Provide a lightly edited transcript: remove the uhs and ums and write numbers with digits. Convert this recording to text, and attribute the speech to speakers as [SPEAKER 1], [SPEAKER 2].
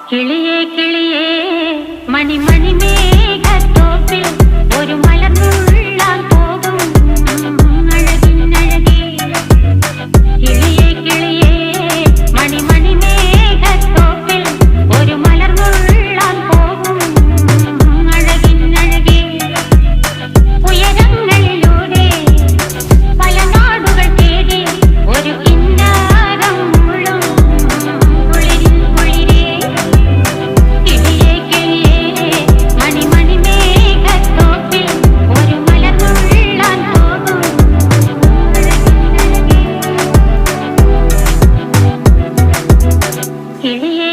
[SPEAKER 1] കിളിയേ കിളിയേ മണിമണി മേഘത്തോപ്പിൽ ഒരു മലർന്നുള്ളാൻ പോകും അഴകിനഴകേ. കിളിയേ കിളിയേ മണിമണി മേഘത്തോപ്പിൽ ഒരു മലർന്നുള്ളാൻ പോകും അഴകിനഴകേ. ഉയരങ്ങളിലൂടെ പല നാടുകൾ തേടി ഒരു കിന്നാരം മുള്ളും കുളിരിൻ കുളിരേ. കിളിയേ കിളിയേ മണിമണി മേഘത്തോപ്പിൽ ഒരു മലർന്നുള്ളാൻ പോകും അഴകിനഴകേ. കിളിയേ